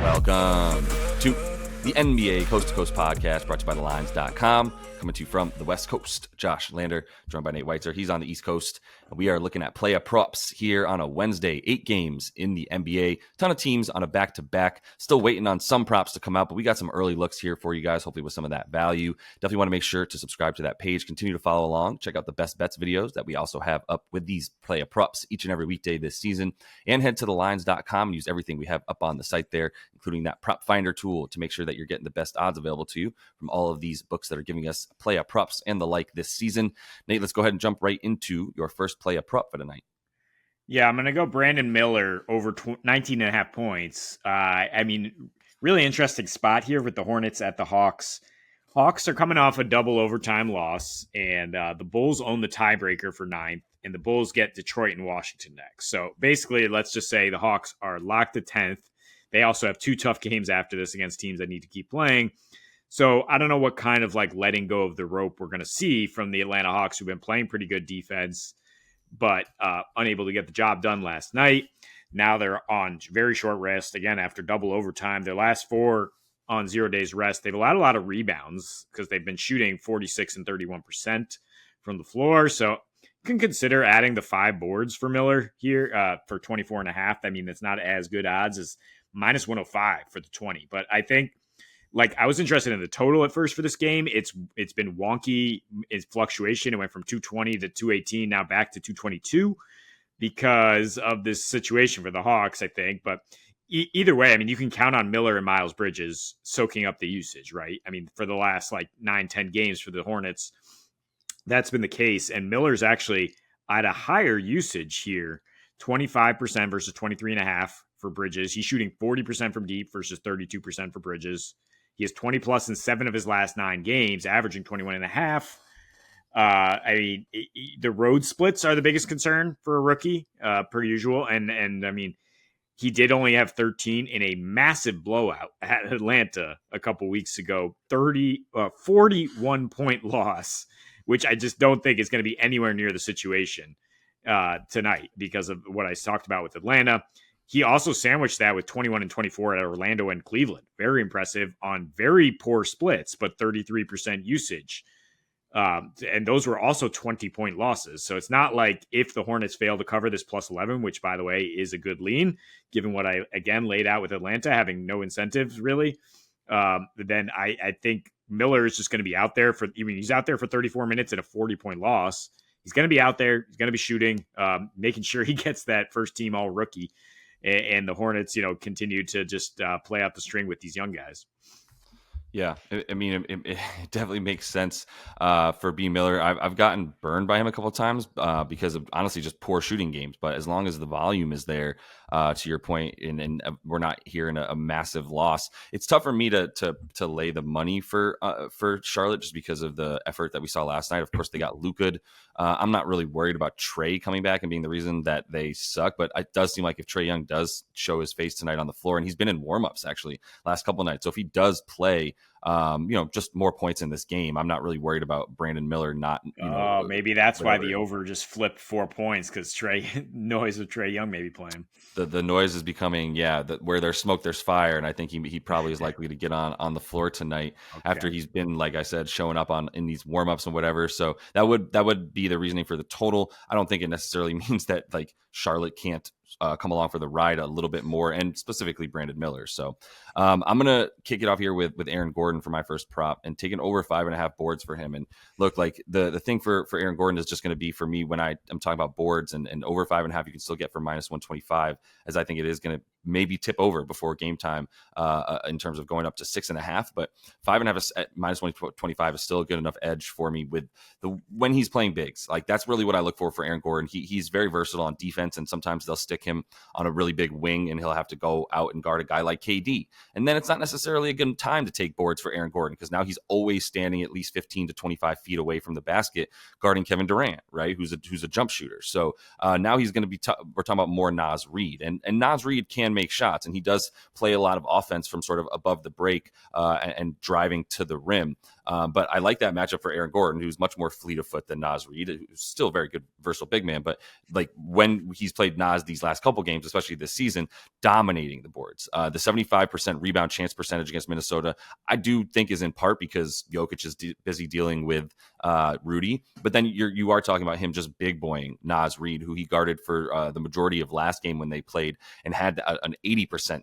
Welcome to the NBA Coast to Coast podcast brought to you by thelines.com. Coming to you from the West Coast, Josh Lander, joined by Nate Weitzer. He's on the East Coast. We are looking at play-up props here on a Wednesday. 8 games in the NBA. Ton of teams on a back-to-back. Still waiting on some props to come out, but we got some early looks here for you guys, hopefully with some of that value. Definitely want to make sure to subscribe to that page. Continue to follow along. Check out the best bets videos that we also have up with these play-up props each and every weekday this season. And head to thelines.com and use everything we have up on the site there, including that prop finder tool to make sure that you're getting the best odds available to you from all of these books that are giving us play-up props and the like this season. Nate, let's go ahead and jump right into your first play-up prop for tonight. Yeah, I'm going to go Brandon Miller over 19.5 points. Really interesting spot here with the Hornets at the Hawks. Hawks are coming off a double overtime loss, and the Bulls own the tiebreaker for 9th, and the Bulls get Detroit and Washington next. So basically, let's just say the Hawks are locked at 10th. They also have 2 tough games after this against teams that need to keep playing. So I don't know what kind of letting go of the rope we're going to see from the Atlanta Hawks, who've been playing pretty good defense, but unable to get the job done last night. Now they're on very short rest, again, after double overtime. Their last 4 on 0 days rest, they've allowed a lot of rebounds because they've been shooting 46 and 31% from the floor. So you can consider adding the 5 boards for Miller here for 24.5. I mean, that's not as good odds as minus 105 for the 20. But I think, I was interested in the total at first for this game. It's been wonky. Its fluctuation. It went from 220 to 218, now back to 222 because of this situation for the Hawks, I think. But either way, I mean, you can count on Miller and Miles Bridges soaking up the usage, right? I mean, for the last 9-10 games for the Hornets, that's been the case. And Miller's actually at a higher usage here, 25% versus 23.5 for Bridges. He's shooting 40% from deep versus 32% for Bridges. He has 20 plus in 7 of his last 9 games, averaging 21.5. The road splits are the biggest concern for a rookie, per usual. And I mean, he did only have 13 in a massive blowout at Atlanta a couple weeks ago, 41-point loss, which I just don't think is going to be anywhere near the situation tonight because of what I talked about with Atlanta. He also sandwiched that with 21 and 24 at Orlando and Cleveland. Very impressive on very poor splits, but 33% usage. And those were also 20-point losses. So it's not like if the Hornets fail to cover this plus 11, which, by the way, is a good lean, given what I, again, laid out with Atlanta, having no incentives, really, then I think Miller is just going to be out there he's out there for 34 minutes at a 40-point loss. He's going to be out there. He's going to be shooting, making sure he gets that first-team all-rookie. And the Hornets, continue to just play out the string with these young guys. Yeah, I mean, it definitely makes sense for B. Miller. I've gotten burned by him a couple of times because of honestly just poor shooting games. But as long as the volume is there, to your point, and we're not hearing a massive loss, it's tough for me to lay the money for Charlotte just because of the effort that we saw last night. Of course, they got Luka. I'm not really worried about Trae coming back and being the reason that they suck, but it does seem like if Trae Young does show his face tonight on the floor, and he's been in warmups actually last couple of nights, so if he does play, just more points in this game, I'm not really worried about Brandon Miller not. Maybe that's why the over just flipped 4 points because noise of Trae Young maybe playing. The noise is becoming where there's smoke there's fire, and I think he probably is likely to get on the floor tonight after he's been, like I said, showing up in these warmups and whatever. So that would be the reasoning for the total. I don't think it necessarily means that Charlotte can't come along for the ride a little bit more, and specifically Brandon Miller. So I'm going to kick it off here with Aaron Gordon for my first prop and taking over 5.5 boards for him. And look, the thing for Aaron Gordon is just going to be, for me, when I'm talking about boards and over 5.5, you can still get for minus 125, as I think it is going to maybe tip over before game time in terms of going up to 6.5, but 5.5 at minus 125 is still a good enough edge for me when he's playing bigs. That's really what I look for Aaron Gordon. He's very versatile on defense, and sometimes they'll stick him on a really big wing and he'll have to go out and guard a guy like KD. And then it's not necessarily a good time to take boards for Aaron Gordon because now he's always standing at least 15 to 25 feet away from the basket guarding Kevin Durant, right? Who's a jump shooter. So now he's going to be, we're talking about more Naz Reid, and Naz Reid can make shots, and he does play a lot of offense from sort of above the break and driving to the rim. But I like that matchup for Aaron Gordon, who's much more fleet of foot than Naz Reid, who's still a very good, versatile big man. But like when he's played Naz these last couple games, especially this season, dominating the boards. The 75% rebound chance percentage against Minnesota, I do think is in part because Jokic is busy dealing with Rudy. But then you are talking about him just big boying Naz Reid, who he guarded for the majority of last game when they played and had an 80%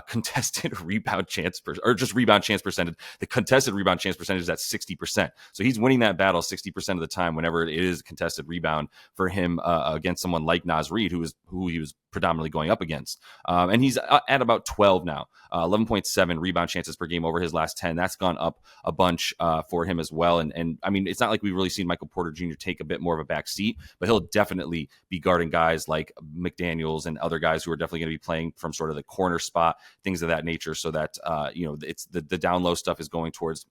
contested rebound chance or just rebound chance percentage. The contested rebound chance percentage is at 60%. So he's winning that battle 60% of the time whenever it is contested rebound for him against someone like Naz Reid, who he was predominantly going up against. And he's at about 12 now, 11.7 rebound chances per game over his last 10. That's gone up a bunch for him as well. And I mean, it's not like we've really seen Michael Porter Jr. take a bit more of a back seat, but he'll definitely be guarding guys like McDaniels and other guys who are definitely going to be playing from sort of the corner spot, things of that nature, so that it's the down low stuff is going towards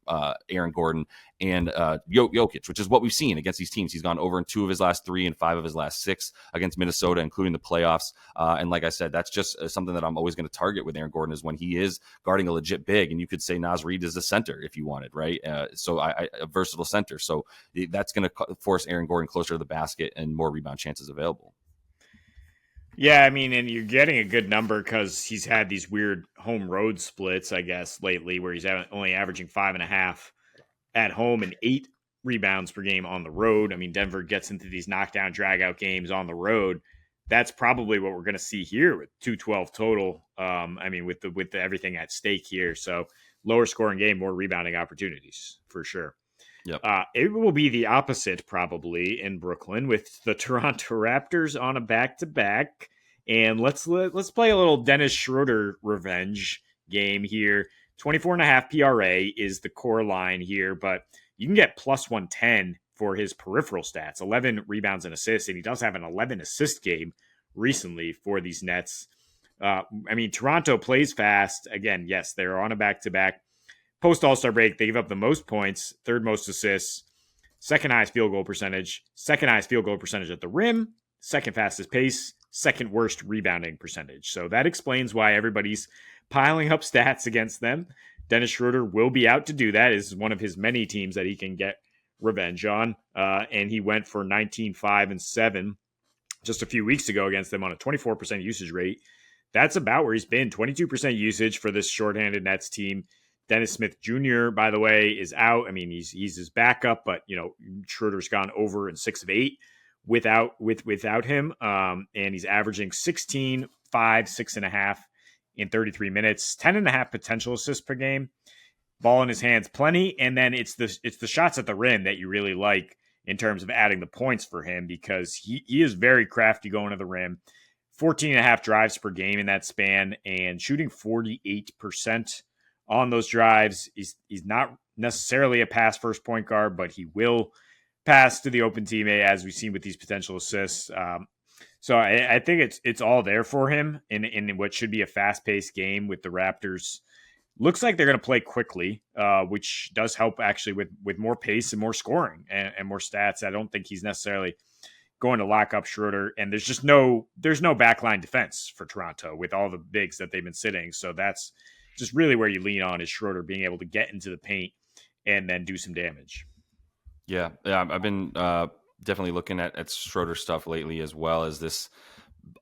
Aaron Gordon and Jokic, which is what we've seen against these teams. He's gone over in 2 of his last 3 and 5 of his last 6 against Minnesota, including the playoffs. And like I said, that's just something that I'm always going to target with Aaron Gordon, is when he is guarding a legit big. And you could say Naz Reid is a center if you wanted, right? So a versatile center. So that's going to force Aaron Gordon closer to the basket and more rebound chances available. Yeah, I mean, and you're getting a good number because he's had these weird home road splits, I guess, lately, where he's only averaging 5.5 at home and 8 rebounds per game on the road. I mean, Denver gets into these knockdown, drag out games on the road. That's probably what we're going to see here with 212 total. I mean, with the everything at stake here, so lower scoring game, more rebounding opportunities for sure. Yep. It will be the opposite probably in Brooklyn with the Toronto Raptors on a back-to-back. And let's play a little Dennis Schroeder revenge game here. 24.5 PRA is the core line here, but you can get plus 110 for his peripheral stats, 11 rebounds and assists, and he does have an 11 assist game recently for these Nets. I mean, Toronto plays fast. Again, yes, they're on a back-to-back. Post All-Star break, they gave up the most points, 3rd most assists, 2nd highest field goal percentage, 2nd highest field goal percentage at the rim, 2nd fastest pace, 2nd worst rebounding percentage. So that explains why everybody's piling up stats against them. Dennis Schroeder will be out to do that. This is one of his many teams that he can get revenge on. And he went for 19, 5, and 7 just a few weeks ago against them on a 24% usage rate. That's about where he's been, 22% usage for this shorthanded Nets team. Dennis Smith Jr., by the way, is out. I mean, he's his backup, but Schroeder's gone over in 6 of 8 without him. And he's averaging 16, 5, 6.5 in 33 minutes, 10.5 potential assists per game. Ball in his hands, plenty. And then it's the shots at the rim that you really like in terms of adding the points for him, because he is very crafty going to the rim. 14.5 drives per game in that span and shooting 48% on those drives. He's not necessarily a pass first point guard, but he will pass to the open teammate, as we've seen with these potential assists. So I think it's all there for him in what should be a fast paced game with the Raptors. Looks like they're going to play quickly, which does help actually with more pace and more scoring and more stats. I don't think he's necessarily going to lock up Schroeder, and there's no backline defense for Toronto with all the bigs that they've been sitting. So that's just really where you lean on, is Schroeder being able to get into the paint and then do some damage. Yeah. I've been definitely looking at Schroeder stuff lately, as well as this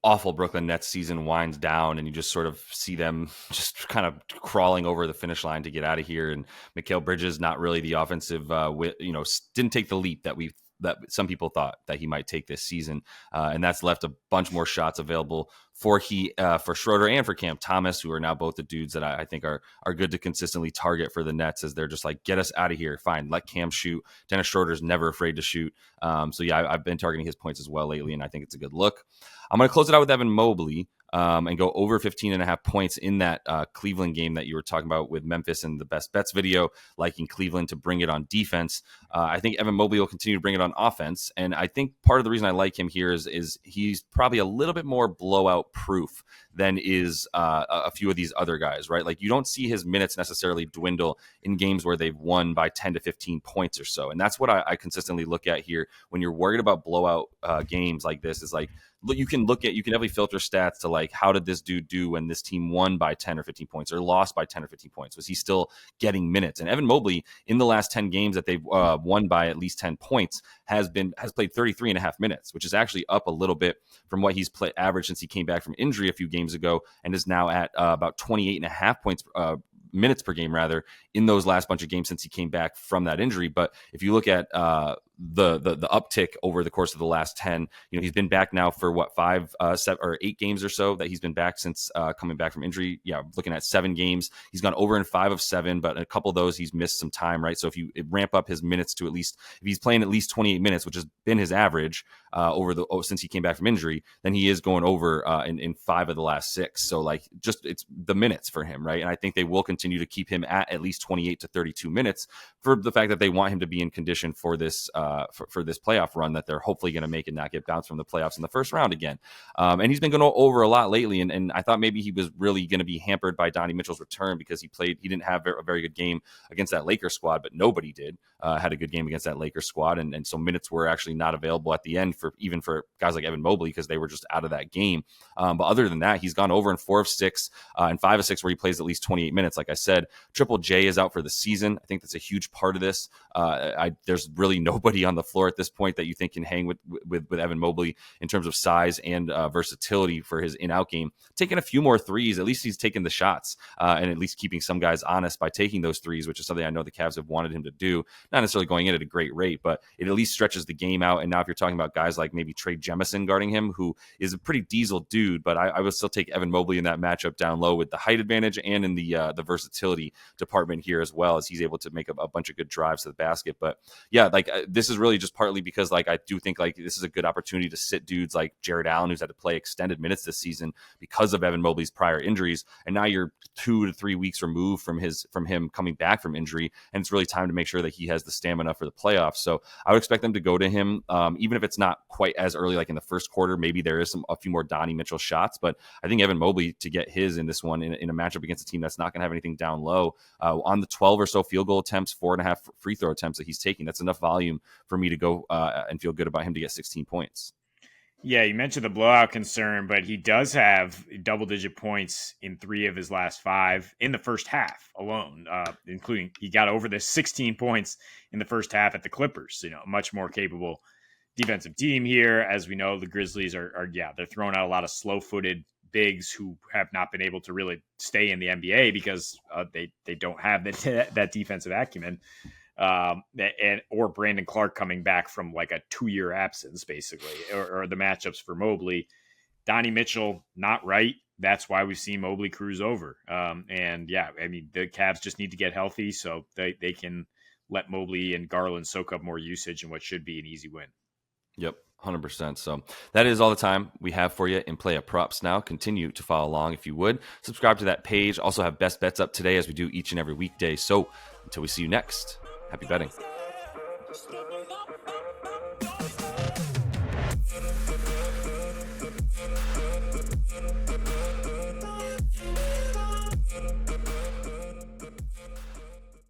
awful Brooklyn Nets season winds down, and you just sort of see them just kind of crawling over the finish line to get out of here. And Mikal Bridges, not really the offensive, didn't take the leap that some people thought that he might take this season. And that's left a bunch more shots available for Schroeder and for Cam Thomas, who are now both the dudes that I think are good to consistently target for the Nets, as they're just like, get us out of here. Fine, let Cam shoot. Dennis Schroeder's never afraid to shoot. So yeah, I've been targeting his points as well lately, and I think it's a good look. I'm going to close it out with Evan Mobley. And go over 15.5 points in that Cleveland game that you were talking about with Memphis in the best bets video, liking Cleveland to bring it on defense. I think Evan Mobley will continue to bring it on offense. And I think part of the reason I like him here is he's probably a little bit more blowout proof than is a few of these other guys, right? Like, you don't see his minutes necessarily dwindle in games where they've won by 10 to 15 points or so. And that's what I consistently look at here when you're worried about blowout games like this, is like, you can definitely filter stats to like, how did this dude do when this team won by 10 or 15 points or lost by 10 or 15 points? Was he still getting minutes? And Evan Mobley, in the last 10 games that they've won by at least 10 points, has played 33 and a half minutes, which is actually up a little bit from what he's averaged since he came back from injury a few games ago, and is now at about 28 and a half points minutes per game rather in those last bunch of games since he came back from that injury. But if you look at the uptick over the course of the last 10, he's been back now for what, 7 or 8 games or so that he's been back since coming back from injury. Looking at 7 games, he's gone over in 5 of 7, but in a couple of those he's missed some time, right? So if you ramp up his minutes to, at least if he's playing at least 28 minutes, which has been his average since he came back from injury, then he is going over in 5 of the last 6. So like, just, it's the minutes for him, right? And I think they will continue to keep him at least 28 to 32 minutes for the fact that they want him to be in condition for this for this playoff run that they're hopefully going to make and not get bounced from the playoffs in the first round again. And he's been going over a lot lately, and I thought maybe he was really going to be hampered by Donnie Mitchell's return, because he didn't have a very good game against that Lakers squad, but nobody did had a good game against that Lakers squad, and so minutes were actually not available at the end for guys like Evan Mobley, because they were just out of that game. But other than that, he's gone over in 4 of 6 and 5 of 6 where he plays at least 28 minutes. Like I said, Triple J is out for the season. I think that's a huge part of this. There's really nobody on the floor at this point that you think can hang with Evan Mobley in terms of size and versatility for his in-out game. Taking a few more threes, at least he's taking the shots and at least keeping some guys honest by taking those threes, which is something I know the Cavs have wanted him to do. Not necessarily going in at a great rate, but it at least stretches the game out. And now if you're talking about guys like maybe Trey Jemison guarding him, who is a pretty diesel dude, but I would still take Evan Mobley in that matchup down low with the height advantage and in the versatility department here, as well as he's able to make a bunch of good drives to the basket. But yeah, like this is really just partly because like I do think like this is a good opportunity to sit dudes like Jared Allen, who's had to play extended minutes this season because of Evan Mobley's prior injuries, and now you're 2 to 3 weeks removed from him coming back from injury, and it's really time to make sure that he has the stamina for the playoffs. So I would expect them to go to him, even if it's not quite as early, like in the first quarter. Maybe there is a few more Donnie Mitchell shots, but I think Evan Mobley to get his in this one in a matchup against a team that's not going to have anything down low on the 12 or so field goal attempts, 4.5 free throw attempts that he's taking. That's enough volume for me to go and feel good about him to get 16 points. Yeah, you mentioned the blowout concern, but he does have double-digit points in 3 of his last 5 in the first half alone, including he got over the 16 points in the first half at the Clippers. A much more capable defensive team here. As we know, the Grizzlies are they're throwing out a lot of slow-footed bigs who have not been able to really stay in the NBA because they don't have that defensive acumen. Or Brandon Clark coming back from like a 2-year absence, basically, or the matchups for Mobley. Donnie Mitchell, not right. That's why we've seen Mobley cruise over. The Cavs just need to get healthy so they can let Mobley and Garland soak up more usage in what should be an easy win. Yep. 100%. So that is all the time we have for you in Play Up Props now. Continue to follow along if you would. Subscribe to that page. Also have best bets up today as we do each and every weekday. So until we see you next, happy betting.